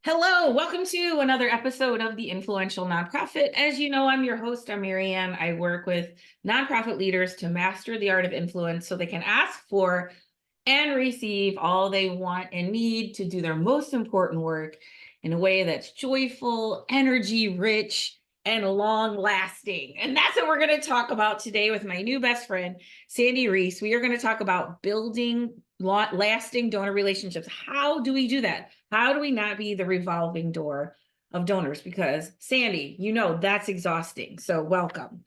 Hello, welcome to another episode of The Influential Nonprofit. As you know, I'm your host, I'm Marianne. I work with nonprofit leaders to master the art of influence so they can ask for and receive all they want and need to do their most important work in a way that's joyful, energy rich, and long lasting. And that's what we're going to talk about today with my new best friend, Sandy Rees. We are going to talk about building lasting donor relationships. How do we do that? How do we not be the revolving door of donors? Because Sandy, you know, that's exhausting. So welcome.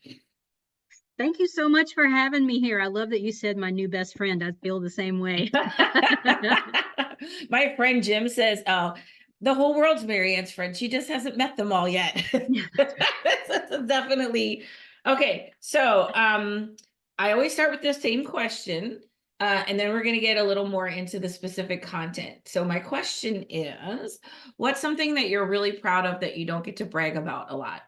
Thank you so much for having me here. I love that you said my new best friend. I feel the same way. My friend Jim says, oh, the whole world's Marianne's friend. She just hasn't met them all yet. That's definitely. Okay. So I always start with the same question. And then we're going to get a little more into the specific content. So my question is, what's something that you're really proud of that you don't get to brag about a lot?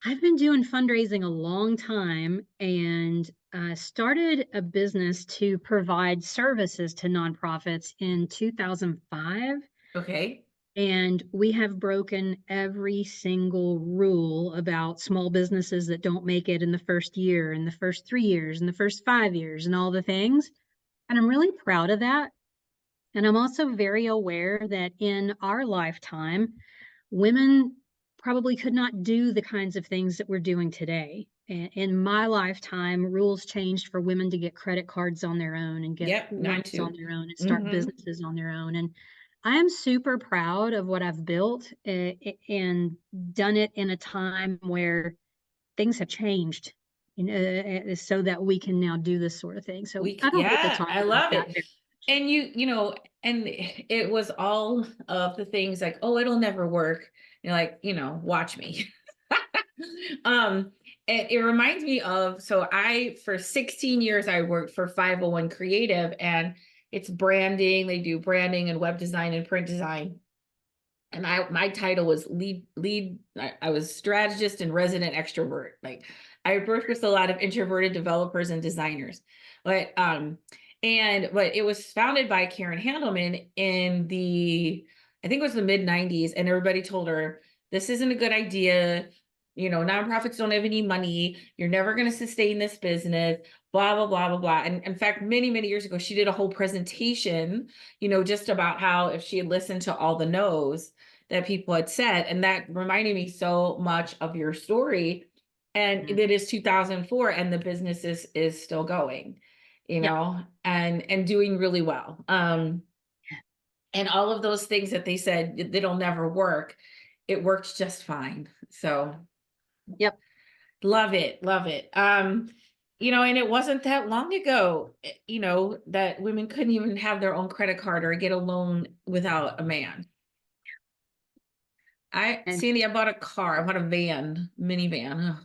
I've been doing fundraising a long time and started a business to provide services to nonprofits in 2005. Okay. And we have broken every single rule about small businesses that don't make it in the first year, in the first 3 years, in the first 5 years, and all the things. And I'm really proud of that. And I'm also very aware that in our lifetime, women probably could not do the kinds of things that we're doing today. In my lifetime, rules changed for women to get credit cards on their own and get Yep. Mine loans on too. their own and start Mm-hmm. businesses on their own. And I am super proud of what I've built and done it in a time where things have changed, so that we can now do this sort of thing. So I don't get to Yeah, talk I about love that it. very And and it was all of the things like, oh, it'll never work. You're like, watch me. um, it reminds me of, so for 16 years, I worked for 501 Creative, and it's branding. They do branding and web design and print design. And my title was lead. I was strategist and resident extrovert. Like I worked with a lot of introverted developers and designers, but but it was founded by Karen Handelman in I think it was the mid 90s, and everybody told her this isn't a good idea. Nonprofits don't have any money. You're never going to sustain this business. Blah blah blah blah blah. And in fact, many many years ago, she did a whole presentation, just about how if she had listened to all the no's that people had said, and that reminded me so much of your story. And much. it is 2004, and the business is still going, Yep. and doing really well. And all of those things that they said it'll never work, it worked just fine. So Yep. love it, love it. And it wasn't that long ago, that women couldn't even have their own credit card or get a loan without a man. And Sandy, I bought a car. I bought a minivan,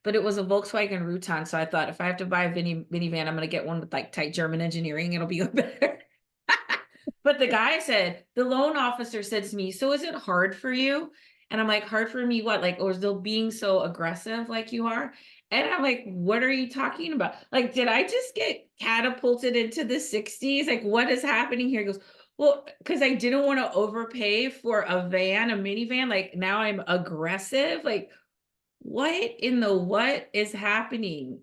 but it was a Volkswagen Routan. So I thought if I have to buy a minivan, I'm going to get one with like tight German engineering. It'll be better. But the loan officer said to me, so is it hard for you? And I'm like, hard for me, what? Like, or is it being so aggressive like you are? And I'm like, what are you talking about? Like, did I just get catapulted into the 60s? Like, what is happening here? He goes, well, because I didn't want to overpay for a minivan. Like, now I'm aggressive. Like, what is happening?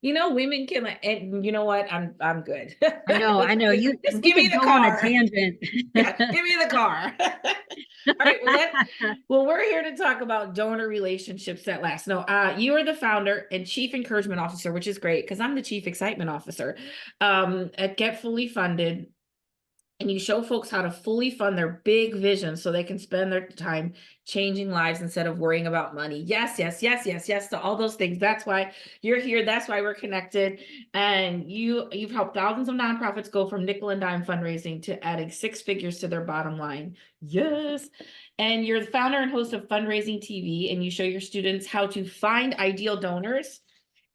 Women can, and you know what? I'm good. I know you, Just we give me could the go on a car. tangent. Yeah, give me the car. All right. We're here to talk about donor relationships that last. No, you are the founder and chief encouragement officer, which is great because I'm the chief excitement officer at Get Fully Funded. And you show folks how to fully fund their big vision so they can spend their time changing lives instead of worrying about money. Yes, yes, yes, yes, yes to all those things. That's why you're here. That's why we're connected. And you've helped thousands of nonprofits go from nickel and dime fundraising to adding six figures to their bottom line. Yes. And you're the founder and host of Fundraising TV, and you show your students how to find ideal donors,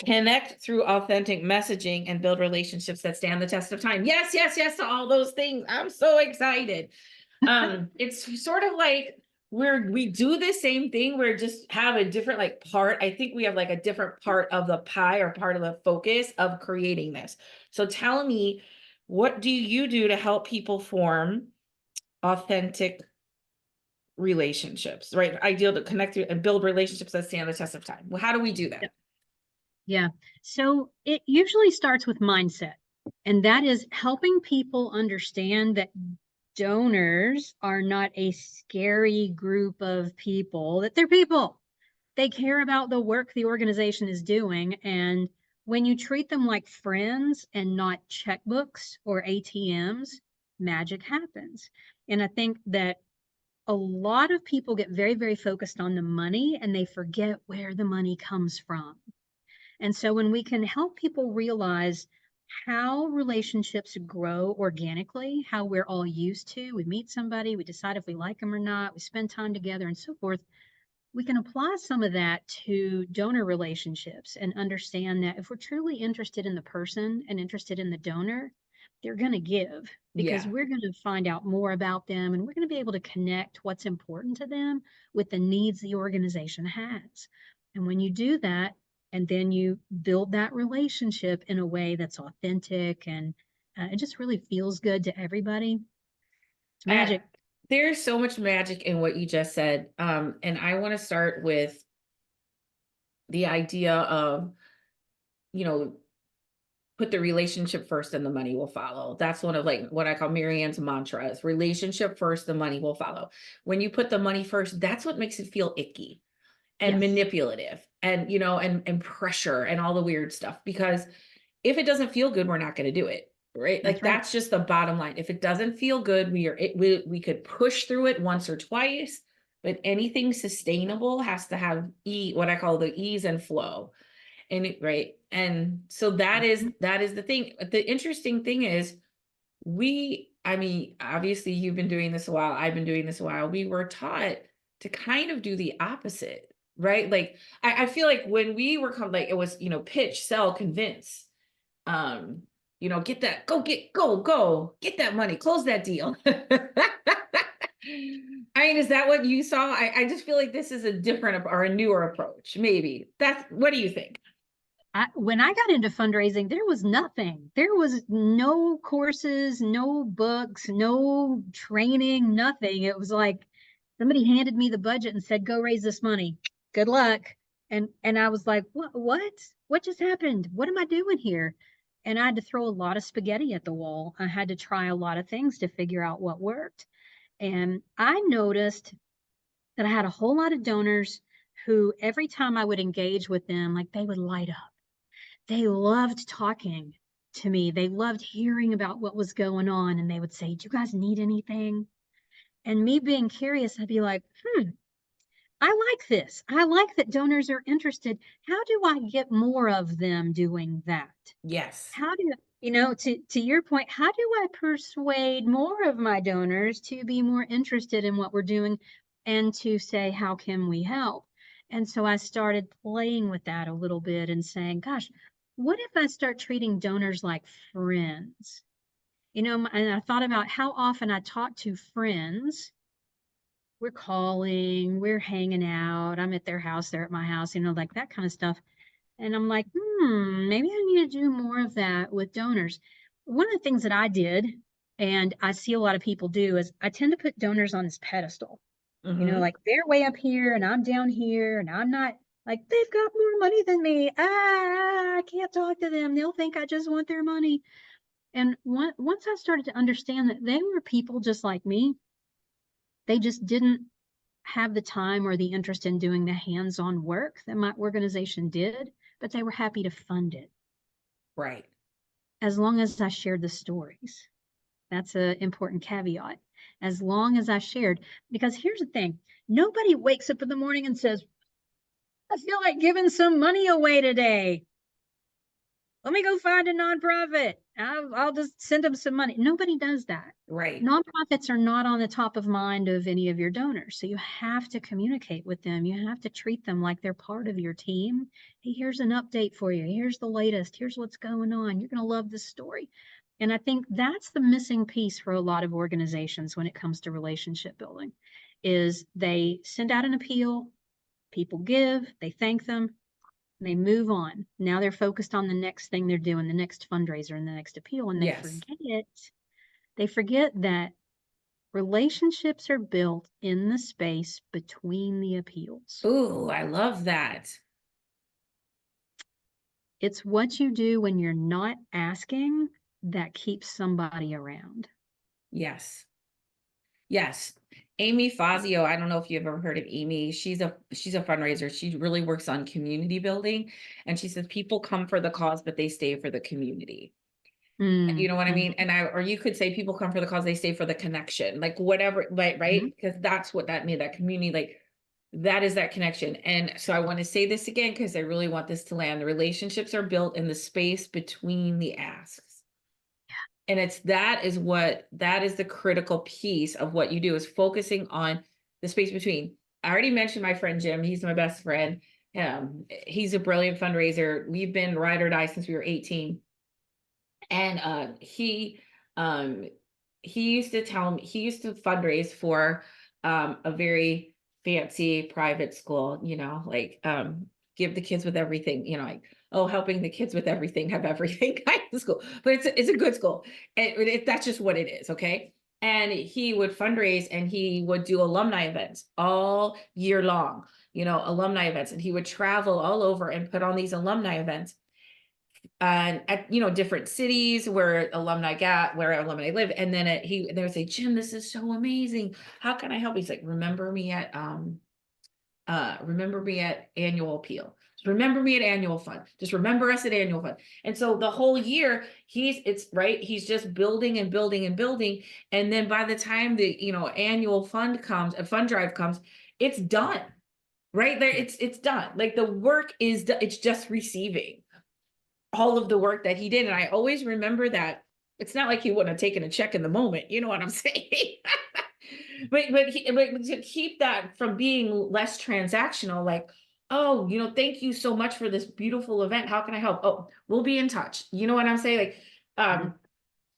connect through authentic messaging, and build relationships that stand the test of time. Yes, yes, yes to all those things. I'm so excited. It's sort of like we do the same thing. We're just have a different part. I think we have a different part of the pie or part of the focus of creating this. So tell me, What do you do to help people form authentic relationships, right? Ideal to connect and build relationships that stand the test of time. Well, how do we do that? Yeah. So it usually starts with mindset, and that is helping people understand that donors are not a scary group of people, that they're people. They care about the work the organization is doing. And when you treat them like friends and not checkbooks or ATMs, magic happens. And I think that a lot of people get very, very focused on the money and they forget where the money comes from. And so when we can help people realize how relationships grow organically, how we're all used to, we meet somebody, we decide if we like them or not, we spend time together and so forth, we can apply some of that to donor relationships and understand that if we're truly interested in the person and interested in the donor, they're going to give because Yeah. we're going to find out more about them and we're going to be able to connect what's important to them with the needs the organization has. And when you do that, and then you build that relationship in a way that's authentic and it just really feels good to everybody. It's Uh, magic. there's so much magic in what you just said. And I want to start with the idea of, you know, put the relationship first and the money will follow. That's one of like what I call Marianne's mantras: relationship first, the money will follow. When you put the money first, that's what makes it feel icky and Yes, manipulative and, and pressure and all the weird stuff. Because if it doesn't feel good, we're not going to do it. Right. that's Like right. that's just the bottom line. If it doesn't feel good, we could push through it once or twice, but anything sustainable has to have what I call the ease and flow. And right. And so Mhm. that is the thing. The interesting thing is I mean, obviously you've been doing this a while. I've been doing this a while. We were taught to kind of do the opposite, right? Like I feel like when we were like it was, pitch, sell, convince, um, get that, get that money, close that deal. I mean, is that what you saw? I just feel like this is a different or a newer approach. Maybe what do you think? When I got into fundraising, there was nothing. There was no courses, no books, no training, nothing. It was like somebody handed me the budget and said, "Go raise this money. Good luck." And I was like, "What? What? What just happened? What am I doing here?" And I had to throw a lot of spaghetti at the wall. I had to try a lot of things to figure out what worked. And I noticed that I had a whole lot of donors who every time I would engage with them, like they would light up. They loved talking to me. They loved hearing about what was going on. And they would say, "Do you guys need anything?" And me being curious, I'd be like, I like this. I like that donors are interested. How do I get more of them doing that? Yes. How do to your point, how do I persuade more of my donors to be more interested in what we're doing and to say, how can we help? And so I started playing with that a little bit and saying, gosh, what if I start treating donors like friends? And I thought about how often I talk to friends. We're calling, we're hanging out. I'm at their house, they're at my house, like that kind of stuff. And I'm like, maybe I need to do more of that with donors. One of the things that I did, and I see a lot of people do, is I tend to put donors on this pedestal. Hmm. Like they're way up here and I'm down here and I'm not, like they've got more money than me. I can't talk to them. They'll think I just want their money. And once I started to understand that they were people just like me, they just didn't have the time or the interest in doing the hands-on work that my organization did, but they were happy to fund it Right. as long as I shared the stories. That's an important caveat. As long as I shared, because here's the thing, nobody wakes up in the morning and says, "I feel like giving some money away today. Let me go find a nonprofit. I'll just send them some money." Nobody does that. Right. Nonprofits are not on the top of mind of any of your donors. So you have to communicate with them. You have to treat them like they're part of your team. Hey, here's an update for you. Here's the latest. Here's what's going on. You're going to love this story. And I think that's the missing piece for a lot of organizations when it comes to relationship building is they send out an appeal, people give, they thank them, They move on. Now they're focused on the next thing they're doing, the next fundraiser and the next appeal, and Yes. they forget that relationships are built in the space between the appeals. Ooh, I love that. It's what you do when you're not asking that keeps somebody around. Yes. Yes. Amy Fazio, I don't know if you've ever heard of Amy. She's a fundraiser. She really works on community building. And she says people come for the cause, but they stay for the community. You Mm, know what I mean? mhm, And or you could say people come for the cause, they stay for the connection, like whatever, right? mhm. Right. Because that's what that means, that community, like that is that connection. And so I want to say this again, because I really want this to land. The relationships are built in the space between the asks. And that is the critical piece of what you do is focusing on the space between. I already mentioned my friend Jim. He's my best friend. He's a brilliant fundraiser. We've been ride or die since we were 18. And um he used to tell me he used to fundraise for a very fancy private school, like give the kids with everything, like oh, helping the kids with everything, have everything kind of school. But it's a good school. That's just what it is, okay? And he would fundraise and he would do alumni events all year long, alumni events, and he would travel all over and put on these alumni events and at different cities where alumni live. And then they would say, Jim, this is so amazing, how can I help? He's like, remember me at annual appeal, remember me at annual fund, just remember us at annual fund. And so the whole year he's just building and building and building. And then by the time the annual fund comes, a fund drive comes, it's done. Right there, it's done. Like the work is done. It's just receiving all of the work that he did. And I always remember that it's not like he wouldn't have taken a check in the moment. You know what I'm saying? But to keep that from being less transactional, like, oh, thank you so much for this beautiful event. How can I help? Oh, we'll be in touch. You know what I'm saying? Like, Mhm.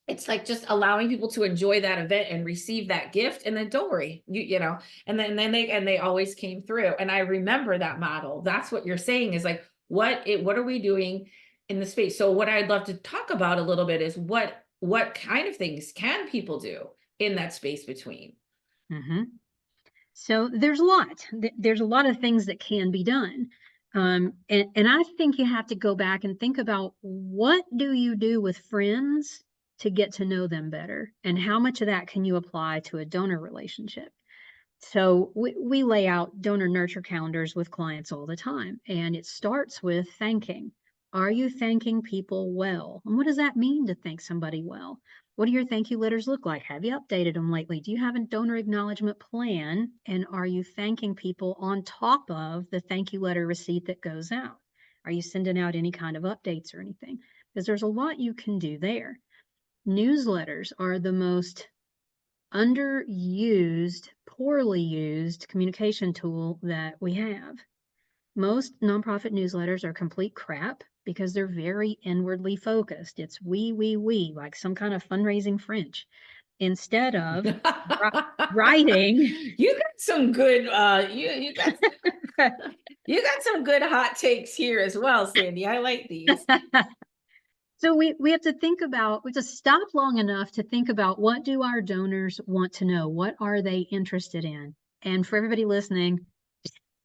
it's like just allowing people to enjoy that event and receive that gift, and then don't worry, and they always came through. And I remember that model. That's what you're saying is like, what are we doing in the space? So what I'd love to talk about a little bit is what kind of things can people do in that space between. Mhm. So there's a lot. There's a lot of things that can be done. And I think you have to go back and think about what do you do with friends to get to know them better? And how much of that can you apply to a donor relationship? So we lay out donor nurture calendars with clients all the time. And it starts with thanking. Are you thanking people well? And what does that mean to thank somebody well? What do your thank you letters look like? Have you updated them lately? Do you have a donor acknowledgement plan? And are you thanking people on top of the thank you letter receipt that goes out? Are you sending out any kind of updates or anything? Because there's a lot you can do there. Newsletters are the most underused, poorly used communication tool that we have. Most nonprofit newsletters are complete crap because they're very inwardly focused. It's we, like some kind of fundraising French, instead of writing. You got some good you got some good hot takes here as well, Sandy. I like these. So we have to think about, we have to stop long enough to think about what do our donors want to know? What are they interested in? And for everybody listening,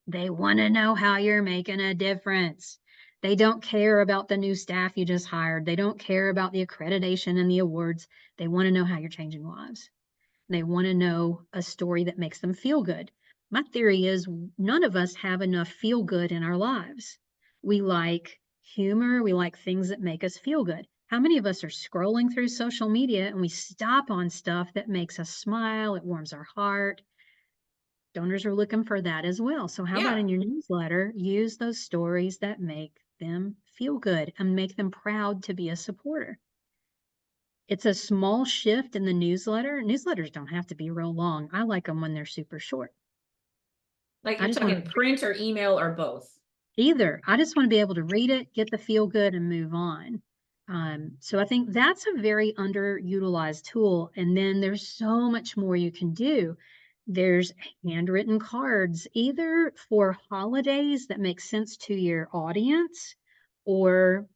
they want to know how you're making a difference. They don't care about the new staff you just hired. They don't care about the accreditation and the awards. They want to know how you're changing lives. They want to know a story that makes them feel good. My theory is none of us have enough feel good in our lives. We like humor, we like things that make us feel good. How many of us are scrolling through social media and we stop on stuff that makes us smile, it warms our heart? Donors are looking for that as well. So how about Yeah. in your newsletter, use those stories that make them feel good and make them proud to be a supporter. It's a small shift in the newsletter. Newsletters don't have to be real long. I like them when they're super short. Like I you're just want talking print or email or both. either. I just want to be able to read it, get the feel good, and move on. So I think that's a very underutilized tool. And then there's so much more you can do. There's handwritten cards, either for holidays that make sense to your audience or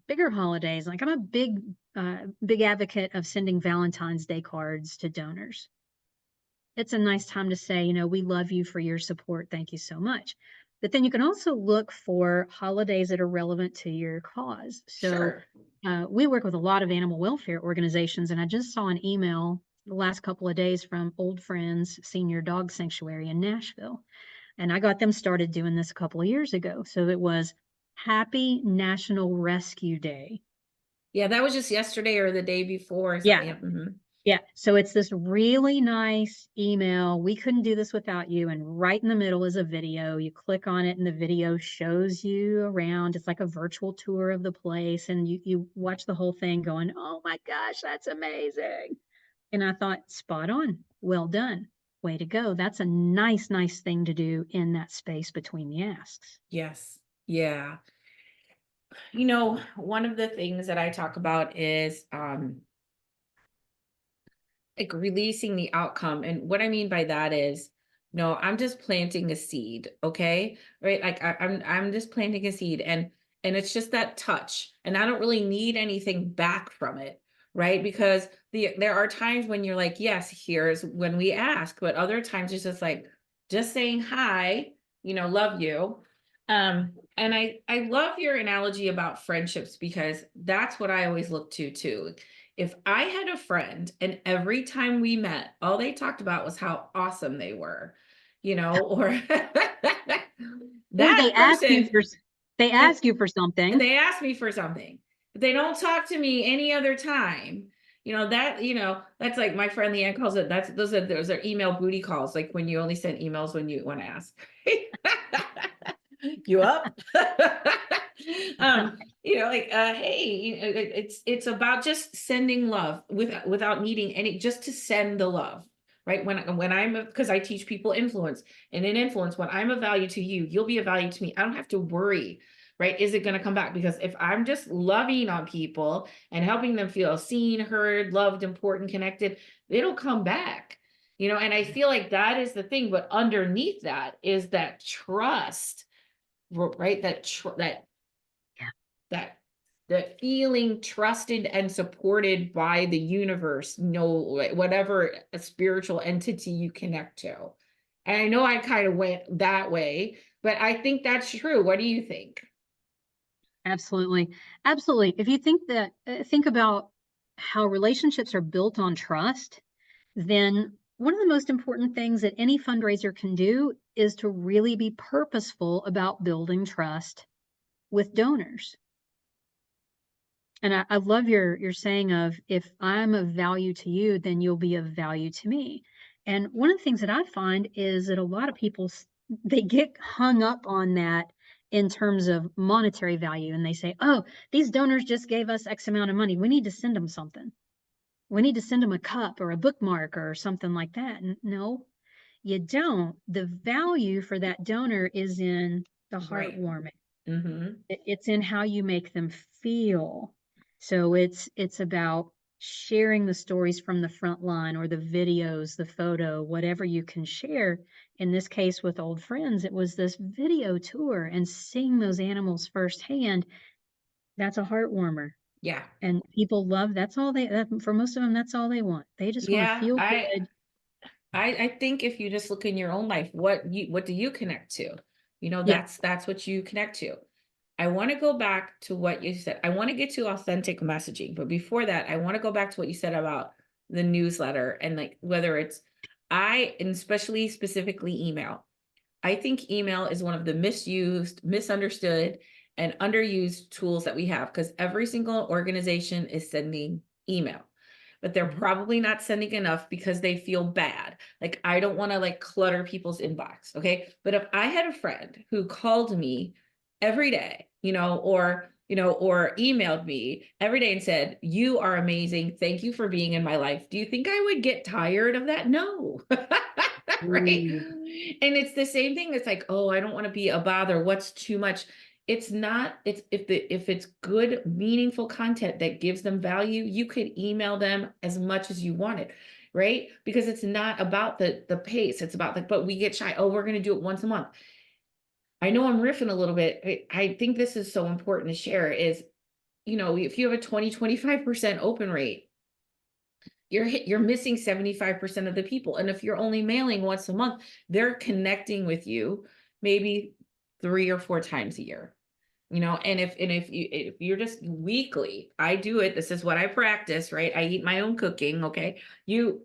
bigger holidays. Like I'm a big advocate of sending Valentine's Day cards to donors. It's a nice time to say, we love you for your support. Thank you so much. But then you can also look for holidays that are relevant to your cause. So Sure. we work with a lot of animal welfare organizations, and I just saw an email the last couple of days from Old Friends Senior Dog Sanctuary in Nashville. And I got them started doing this a couple of years ago. So it was Happy National Rescue Day. Yeah, that was just yesterday or the day before or Yeah. something. Yeah. Mhm. Yeah. So it's this really nice email. We couldn't do this without you. And right in the middle is a video. You click on it and the video shows you around. It's like a virtual tour of the place. And you watch the whole thing going, oh my gosh, that's amazing. And I thought, spot on. Well done. Way to go. That's a nice, nice thing to do in that space between the asks. Yes. Yeah. One of the things that I talk about is like releasing the outcome. And what I mean by that is, no, I'm just planting a seed, okay? Right? Like I'm just planting a seed and it's just that touch. And I don't really need anything back from it, right? Because there are times when you're like, yes, here's when we ask, but other times it's just like just saying hi, love you. And I love your analogy about friendships because that's what I always look to too. If I had a friend and every time we met, all they talked about was how awesome they were, or Or that person, they and, ask you for and something. they ask me for something. If they don't talk to me any other time, that's like my friend Leanne calls it. Those are email booty calls, like when you only send emails when you want to ask. You up? Hey, it's about just sending love without needing any, just to send the love, right? When I'm, because I teach people influence, and in influence, when I'm of value to you, you'll be of value to me. I don't have to worry, right? Is it going to come back? Because if I'm just loving on people and helping them feel seen, heard, loved, important, connected, it'll come back. And I feel like that is the thing, but underneath that is that trust, right? Yeah. That that feeling trusted and supported by the universe, whatever a spiritual entity you connect to. And I know I kind of went that way, but I think that's true. What do you think? Absolutely. Absolutely. If you think about how relationships are built on trust, then one of the most important things that any fundraiser can do is to really be purposeful about building trust with donors. And I love your saying of, if I'm of value to you, then you'll be of value to me. And one of the things that I find is that a lot of people they get hung up on that in terms of monetary value, and they say, "Oh, these donors just gave us X amount of money. We need to send them something. We need to send them a cup or a bookmark or something like that." No, you don't. The value for that donor is in the Right. heartwarming. Mm-hmm. It's in how you make them feel. So it's about sharing the stories from the front line, or the videos, the photo, whatever you can share. In this case with Old Friends, it was this video tour and seeing those animals firsthand. That's a heart warmer. Yeah. And people love, for most of them, that's all they want. They just want to Yeah. feel I good. I I think if you just look in your own life, what do you connect to? Yeah. That's what you connect to. I want to go back to what you said. I want to get to authentic messaging, but before that, I want to go back to what you said about the newsletter and like whether it's and especially specifically email. I think email is one of the misused, misunderstood, and underused tools that we have because every single organization is sending email, but they're Mhm. probably not sending enough because they feel bad. Like, I don't want to like clutter people's inbox. Okay. But if I had a friend who called me every day, or emailed me every day and said, "You are amazing. Thank you for being in my life." Do you think I would get tired of that? No. Right. Ooh. And it's the same thing. It's like, oh, I don't want to be a bother. What's too much? It's not, it's if it's good, meaningful content that gives them value, you could email them as much as you wanted. right? Because it's not about the pace. It's about but we get shy. Oh, we're going to do it once a month. I know I'm riffing a little bit. I think this is so important to share is, if you have a 20-25% open rate, you're missing 75% of the people. And if you're only mailing once a month, they're connecting with you maybe 3 or 4 times a year. And if you're just weekly, I do it. This is what I practice, right? I eat my own cooking. Okay. You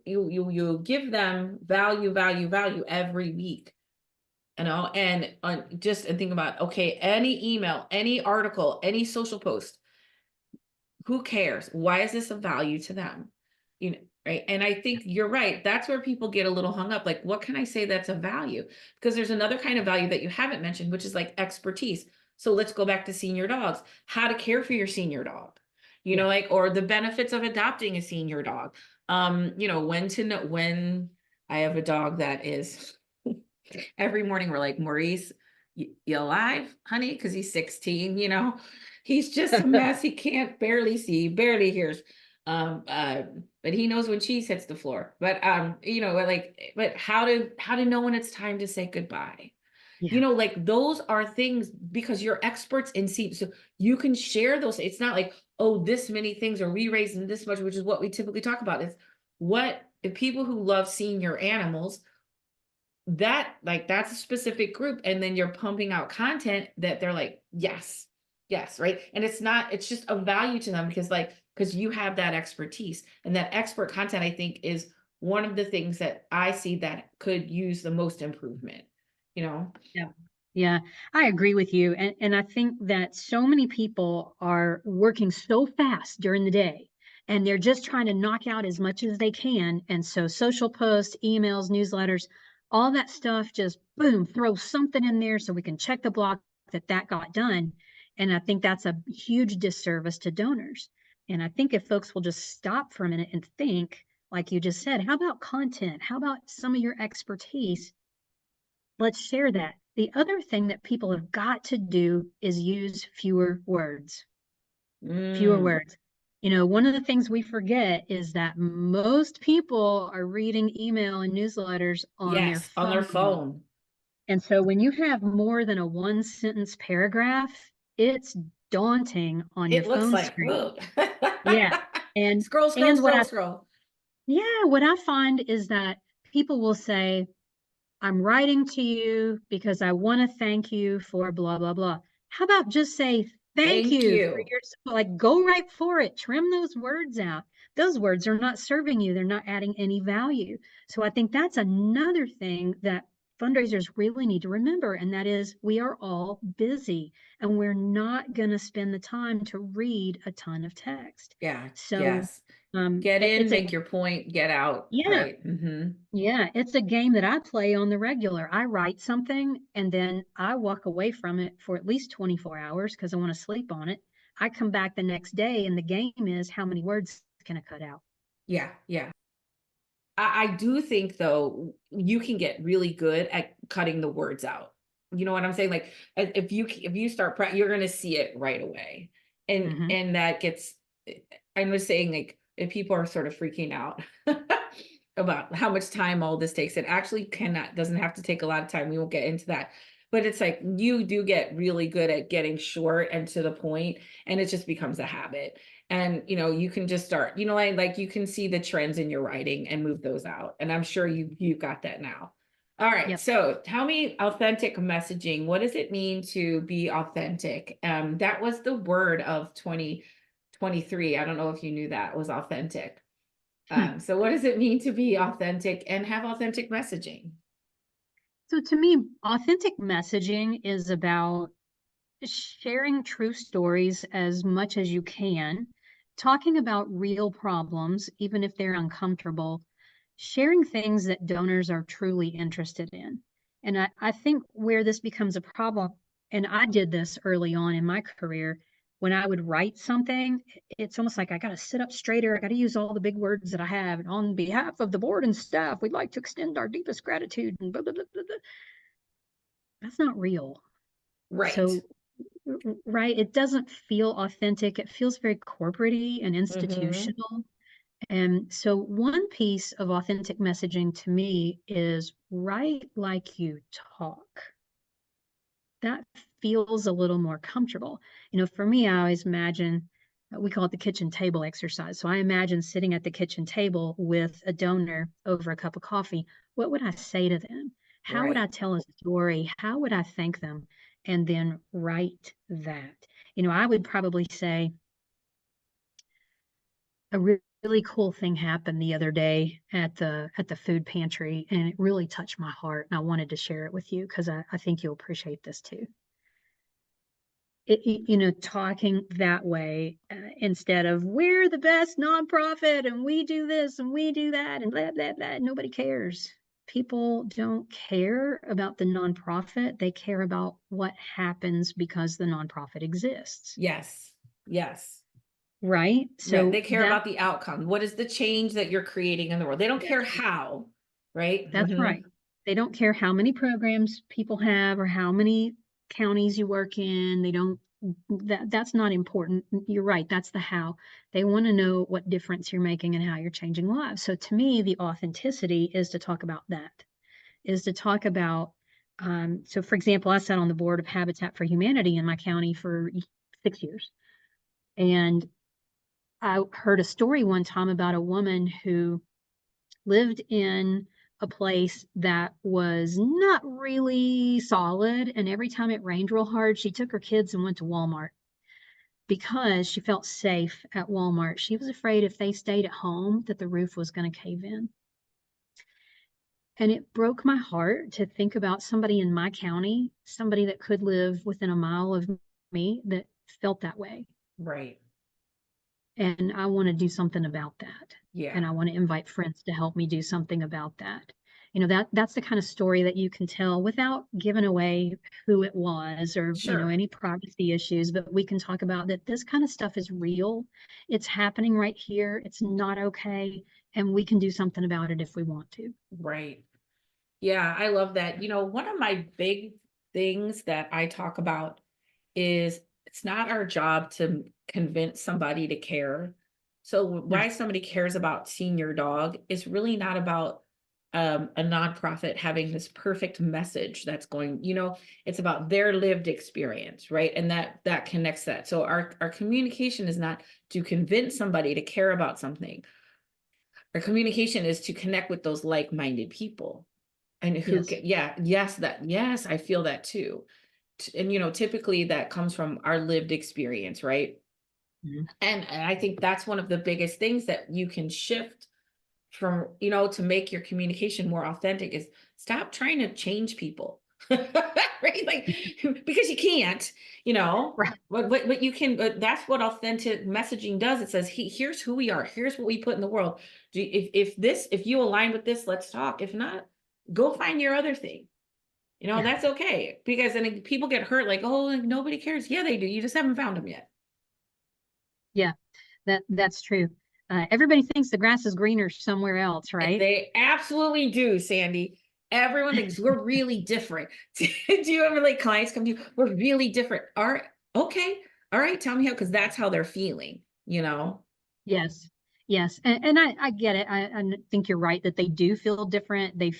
give them value, value, value every week. And think about, okay, any email, any article, any social post, who cares? Why is this of value to them? Right? And I think you're right. That's where people get a little hung up. Like, what can I say that's a value? Because there's another kind of value that you haven't mentioned, which is like expertise. So let's go back to senior dogs. How to care for your senior dog. Yeah. Or the benefits of adopting a senior dog. When to know when I have a dog that is every morning we're like, Maurice, you alive, honey? Because he's 16, he's just a mess. He can't barely see, barely hears. Um, uh, but he knows when cheese hits the floor. But how to know when it's time to say goodbye. Yeah. Like those are things because you're experts in seed. So you can share those. It's not like, oh, this many things are we raising this much, which is what we typically talk about. It's what if people who love senior animals that's a specific group, and then you're pumping out content that they're like, yes, yes, right. And it's just of value to them because you have that expertise, and that expert content I think is one of the things that I see that could use the most improvement you know Yeah. Yeah, I agree with you. And I think that so many people are working so fast during the day and they're just trying to knock out as much as they can. And so social posts, emails, newsletters, all that stuff just boom, throw something in there so we can check the block that got done. And I think that's a huge disservice to donors. And I think if folks will just stop for a minute and think, like you just said, how about content? How about some of your expertise? Let's share that. The other thing that people have got to do is use fewer words. Fewer mm, words. One of the things we forget is that most people are reading email and newsletters on their yes, on their phone. phone. And so when you have more than a one sentence paragraph, it's daunting on your It looks phone like, screen. whoa. Yeah. And Scroll, scroll, and scroll, scroll. what I find is that people will say, I'm writing to you because I want to thank you for blah, blah, blah. How about just say thank Thank you for you. your, like, go right for it. Trim those words out. Those words are not serving you, they're not adding any value. So I think that's another thing that fundraisers really need to remember. And that is, we are all busy and we're not going to spend the time to read a ton of text. Yeah, So yes. Get in, it's a, make your point, get out, yeah, right? Hmm. yeah, it's a game that I play on the regular. I write something and then I walk away from it for at least 24 hours because I want to sleep on it. I come back the next day and the game is how many words can I cut out? Yeah, yeah. I do think though you can get really good at cutting the words out. You know what I'm saying? Like if you start you're gonna see it right away. And Hmm. and that gets I'm just saying like if people are sort of freaking out about how much time all this takes, it actually cannot doesn't have to take a lot of time. We won't get into that. But it's like you do get really good at getting short and to the point, and it just becomes a habit. And you can just start like you can see the trends in your writing and move those out, and I'm sure you've got that now. All right, Yep. so tell me, authentic messaging, what does it mean to be authentic? That was the word of 2023. I don't know if you knew that was authentic. So what does it mean to be authentic and have authentic messaging? So to me, authentic messaging is about sharing true stories as much as you can, talking about real problems, even if they're uncomfortable, sharing things that donors are truly interested in. And I think where this becomes a problem, and I did this early on in my career, when I would write something, it's almost like I got to sit up straighter. I got to use all the big words that I have. And on behalf of the board and staff, we'd like to extend our deepest gratitude and blah, blah, blah, blah, blah. That's not real. Right. So right, it doesn't feel authentic. It feels very corporate-y and Mm-hmm. institutional. And so one piece of authentic messaging to me is write like you talk. That feels a little more comfortable. For me, I always imagine, we call it the kitchen table exercise. So I imagine sitting at the kitchen table with a donor over a cup of coffee. What would I say to them? How would Right. I tell a story? How would I thank them? And then write that. I would probably say, a really cool thing happened the other day at the food pantry, and it really touched my heart, and I wanted to share it with you because I think you'll appreciate this too. Talking that way, instead of we're the best nonprofit and we do this and we do that and blah blah blah. Nobody cares. People don't care about the nonprofit. They care about what happens because the nonprofit exists, Yes. Yes. right? Right. So They care about the outcome. What is the change that you're creating in the world? They don't care how, right? that's right. They don't care how many programs people have or how many counties you work in. They don't that's not important. You're right. That's the how. They want to know what difference you're making and how you're changing lives. So to me, the authenticity is to talk about that, is to talk about so for example, I sat on the board of Habitat for Humanity in my county for 6 years. And I heard a story one time about a woman who lived in a place that was not really solid. And every time it rained real hard, she took her kids and went to Walmart because she felt safe at Walmart. She was afraid if they stayed at home that the roof was going to cave in. And it broke my heart to think about somebody in my county, somebody that could live within a mile of me, that felt that way. Right. And I want to do something about that. Yeah. And I want to invite friends to help me do something about that. That's the kind of story that you can tell without giving away who it was or, Sure. any privacy issues, but we can talk about that this kind of stuff is real. It's happening right here. It's not okay. And we can do something about it if we want to. Right. Yeah, I love that. One of my big things that I talk about is it's not our job to convince somebody to care. So No. why somebody cares about seeing your dog is really not about a nonprofit having this perfect message that's going, it's about their lived experience, right? And that connects that. So our communication is not to convince somebody to care about something. Our communication is to connect with those like-minded people and who Yes. get, yeah, yes, I feel that too. And typically that comes from our lived experience, right? Mhm. And I think that's one of the biggest things that you can shift from, to make your communication more authentic is stop trying to change people. Right? Like, because you can't, Right. but you can, but that's what authentic messaging does. It says, here's who we are, here's what we put in the world. If you align with this, let's talk. If not, go find your other thing. Yeah. That's okay. Because then people get hurt, like, oh, like, nobody cares. Yeah, they do. You just haven't found them yet. Yeah. That's true. Everybody thinks the grass is greener somewhere else, right? They absolutely do, Sandy. Everyone thinks we're really different. Do you ever like clients come to you? We're really different. All right, okay. All right, tell me how, because that's how they're feeling. Yes. Yes. And I get it. I think you're right that they do feel different. I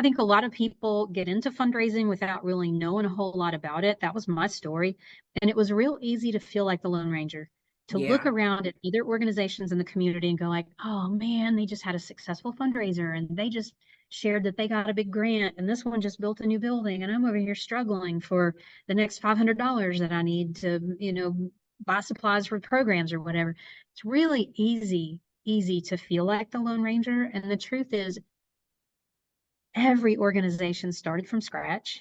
think a lot of people get into fundraising without really knowing a whole lot about it. That was my story. And it was real easy to feel like the Lone Ranger, to look Yeah, around at other organizations in the community and go like, oh man, they just had a successful fundraiser and they just shared that they got a big grant and this one just built a new building and I'm over here struggling for the next $500 that I need to, buy supplies for programs or whatever. It's really easy to feel like the Lone Ranger. And the truth is, every organization started from scratch.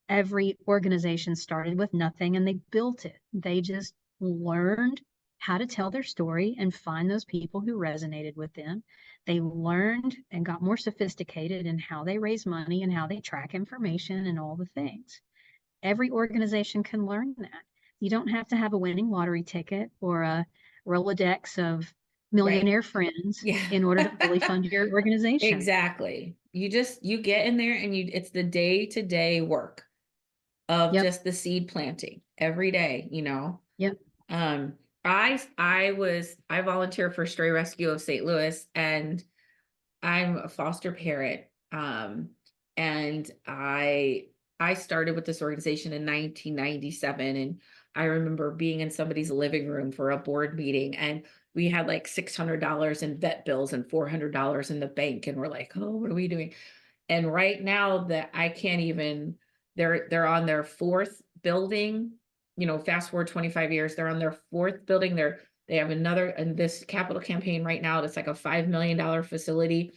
Every organization started with nothing and they built it. They just learned how to tell their story and find those people who resonated with them. They learned and got more sophisticated in how they raise money and how they track information and all the things. Every organization can learn that. You don't have to have a winning lottery ticket or a Rolodex of right. millionaire friends Yeah. in order to fully fund your organization. Exactly. You get in there and it's the day-to-day work of Yep. just the seed planting every day. Yep. Um, I volunteer for Stray Rescue of St. Louis, and I'm a foster parent. And I started with this organization in 1997, and I remember being in somebody's living room for a board meeting, and we had like $600 in vet bills and $400 in the bank, and we're like, oh, what are we doing? And right now that I can't even, they're on their fourth building. Fast forward 25 years, they're on their fourth building. They have another in this capital campaign right now that's like a $5 million facility.